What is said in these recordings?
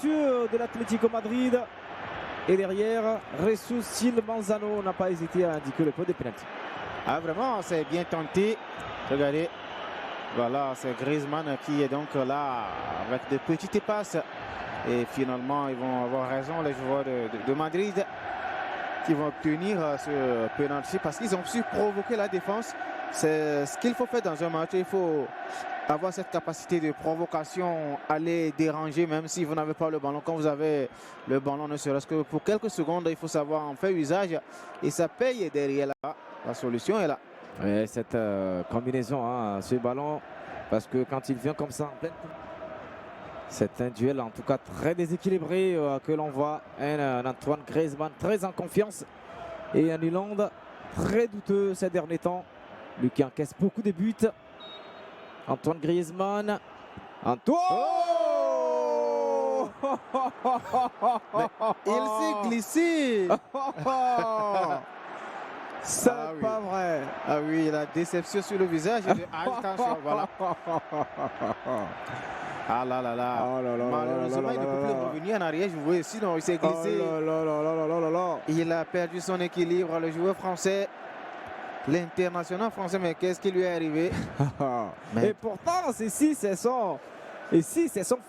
talentueux de l'Atlético Madrid. Et derrière, Jesus Sil Manzano n'a pas hésité à indiquer le point de pénalty. Ah vraiment, c'est bien tenté. Regardez. Voilà, c'est Griezmann qui est donc là avec de petites passes. Et finalement, ils vont avoir raison, les joueurs de Madrid, qui vont obtenir ce penalty parce qu'ils ont su provoquer la défense. C'est ce qu'il faut faire dans un match. Il faut avoir cette capacité de provocation, aller déranger même si vous n'avez pas le ballon. Quand vous avez le ballon, ne serait-ce que pour quelques secondes, il faut savoir en faire usage. Et ça paye derrière là. La solution est là. Et cette combinaison, hein, ce ballon, parce que quand il vient comme ça en pleine... C'est un duel en tout cas très déséquilibré que l'on voit. Un Antoine Griezmann très en confiance et un Haaland très douteux ces derniers temps. Lui qui encaisse beaucoup de buts. Antoine Griezmann. Antoine Mais il s'est glissé. C'est pas vrai. Ah oui, la déception sur le visage de Attention, voilà. Ah là là là. Oh là là, malheureusement, il ne peut plus revenir en arrière. Je vois, sinon il s'est glissé. Il a perdu son équilibre, le joueur français. L'international français, mais qu'est-ce qui lui est arrivé? Et pourtant, c'est son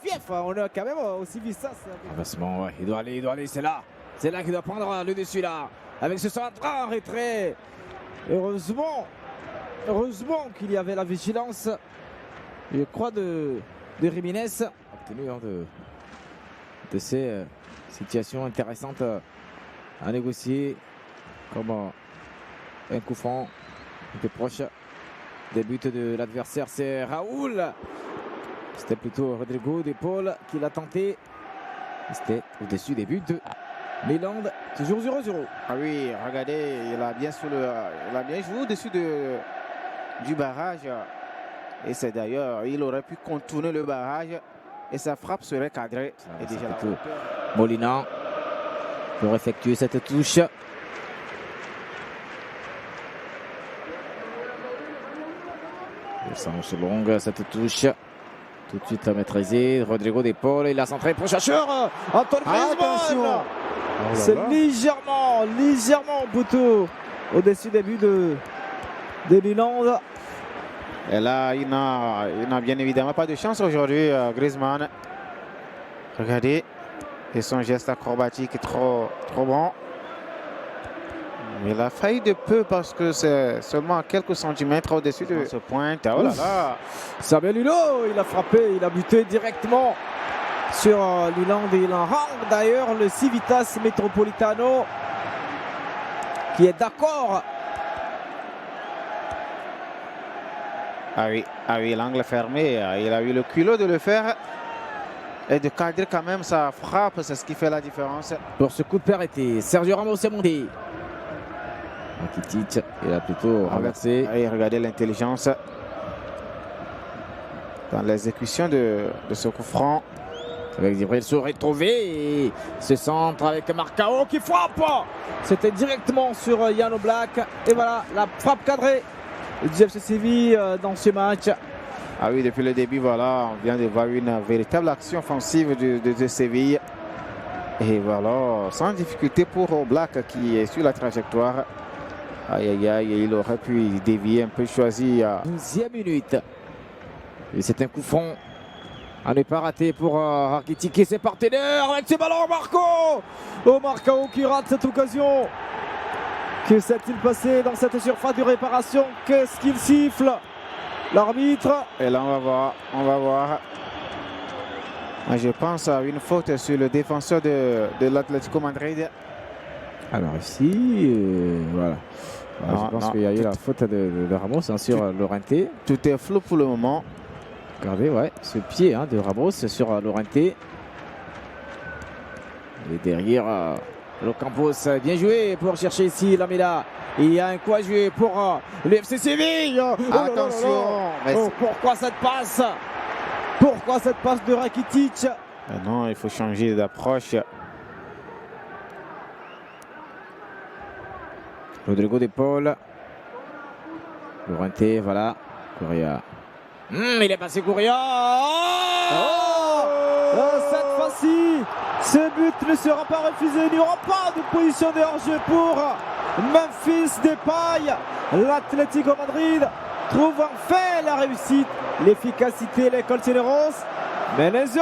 fief. On a quand même aussi vu ça. Avancement, ouais. Il doit aller, c'est là. C'est là qu'il doit prendre le dessus là. Avec ce centre en retrait. Heureusement qu'il y avait la vigilance, je crois, de Jiménez. Obtenu de ces situations intéressantes à négocier. Comme un coup franc, un peu proche des buts de l'adversaire, c'est Raoul. C'était plutôt Rodrigo d'épaule qui l'a tenté. C'était au-dessus des buts de Haaland, toujours 0-0. Ah oui, regardez, il a bien joué au-dessus du barrage. Et c'est d'ailleurs, il aurait pu contourner le barrage et sa frappe serait cadrée. Et déjà Molina pour effectuer cette touche. Sens longue cette touche. Tout de suite à maîtriser. Rodrigo d'épaule. Il a centré pour chercheur. Antoine Griezmann. C'est légèrement au poteau. Au-dessus des buts de Haaland. Et là, il n'a bien évidemment pas de chance aujourd'hui, Griezmann. Regardez. Et son geste acrobatique est trop bon. Il a failli de peu parce que c'est seulement à quelques centimètres au-dessus de ce point. Oh là là. Samuel Hulot, il a frappé, il a buté directement sur Haaland et il en rend d'ailleurs le Civitas Metropolitano qui est d'accord. Ah oui, l'angle fermé. Il a eu le culot de le faire et de cadrer quand même sa frappe. C'est ce qui fait la différence. Pour ce coup de arrêté, Sergio Ramos est monté. Rakitic, il a plutôt renversé. Et regardez l'intelligence dans l'exécution de ce coup franc. Avec Djibril se retrouver et ce centre avec Marcao qui frappe. C'était directement sur Jan Oblak. Et voilà, la frappe cadrée du FC Séville dans ce match. Ah oui, depuis le début, voilà, on vient de voir une véritable action offensive de Séville. Et voilà, sans difficulté pour Oblak qui est sur la trajectoire. Aïe aïe aïe, il aurait pu dévier un peu, choisi à 12e minute. Et c'est un coup franc à ne pas rater pour Rakitic et ses partenaires avec ses ballons. Marcao qui rate cette occasion. Que s'est-il passé dans cette surface de réparation? Qu'est-ce qu'il siffle, l'arbitre? Et là on va voir. Je pense à une faute sur le défenseur de l'Atlético Madrid. Alors ici, voilà. Je pense qu'il y a eu la faute de Ramos sur Llorente. Tout est flou pour le moment. Regardez, ouais, ce pied de Ramos sur Llorente. Et derrière, Locampos, bien joué pour chercher ici Lamela. Il y a un coup à jouer pour le FC Séville. Attention. Pourquoi cette passe? Pourquoi cette passe de Rakitic? Non, il faut changer d'approche. Rodrigo d'épaule. Llorente, voilà. Correa. Il est passé Correa. Cette si ce but ne sera pas refusé, il n'y aura pas de position de hors-jeu pour Memphis Depay. L'Atlético Madrid trouve enfin la réussite, l'efficacité, les Colchoneros mènent 1-0.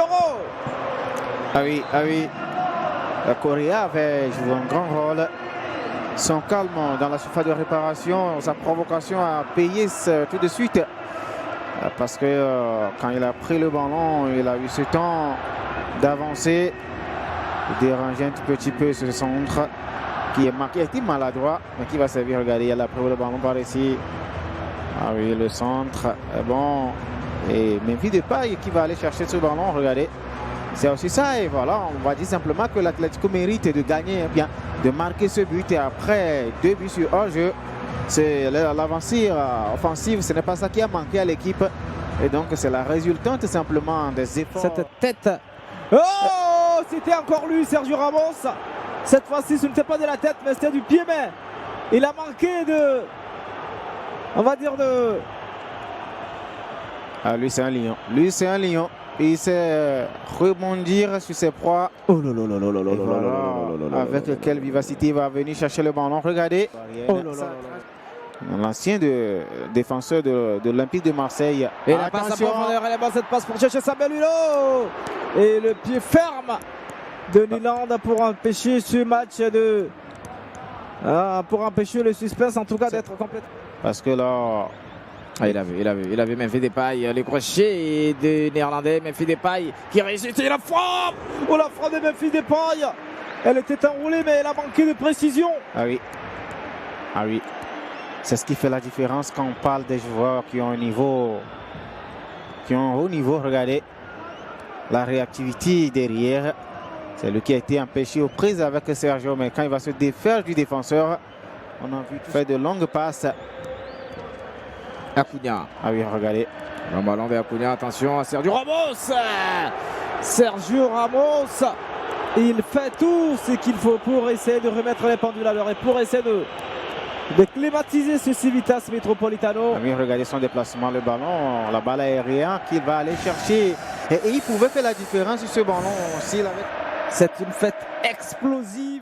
Ah oui. La Correa avait joué un grand rôle. Son calme dans la surface de réparation, sa provocation a payé tout de suite. Parce que quand il a pris le ballon, il a eu ce temps d'avancer, de déranger un petit peu ce centre qui est marqué, qui est maladroit, mais qui va servir. Regardez, il a pris le ballon par ici. Ah oui, le centre est bon. Et Memphis Depay qui va aller chercher ce ballon, regardez. C'est aussi ça, et voilà, on va dire simplement que l'Atlético mérite de gagner, bien, de marquer ce but, et après 2 buts sur hors-jeu, c'est l'avancée offensive, ce n'est pas ça qui a manqué à l'équipe, et donc c'est la résultante simplement des efforts. Cette tête, oh, c'était encore lui, Sergio Ramos. Cette fois-ci, ce n'était pas de la tête, mais c'était du pied, mais il a manqué de, on va dire de... Ah, lui c'est un lion, il sait rebondir sur ses proies. Oh là là là là là là là là. Avec quelle vivacité il va venir chercher le ballon. Regardez. Oh là là. L'ancien défenseur de l'Olympique de Marseille. Et la passe à profondeur, elle est bonne cette passe pour chercher Samuel Hulot. Et le pied ferme de Nyland pour empêcher ce match de... pour empêcher le suspense en tout cas d'être complet. Parce que là... Ah, il avait Memphis Depay, les crochets des Néerlandais, Memphis Depay qui réussit, et la frappe! Oh, la frappe de Memphis Depay! Elle était enroulée, mais elle a manqué de précision. Ah oui. C'est ce qui fait la différence quand on parle des joueurs qui ont un haut niveau. Regardez la réactivité derrière. C'est lui qui a été empêché aux prises avec Sergio, mais quand il va se défaire du défenseur, on a vu faire de longues passes. Acuna. Ah oui, regardez. Un ballon vers Acuna, attention à Sergio Ramos. Sergio Ramos, il fait tout ce qu'il faut pour essayer de remettre les pendules à l'heure et pour essayer de climatiser ce Civitas Metropolitano. Ah oui, regardez son déplacement, le ballon, la balle aérienne qu'il va aller chercher. Et il pouvait faire la différence sur ce ballon aussi. C'est une fête explosive.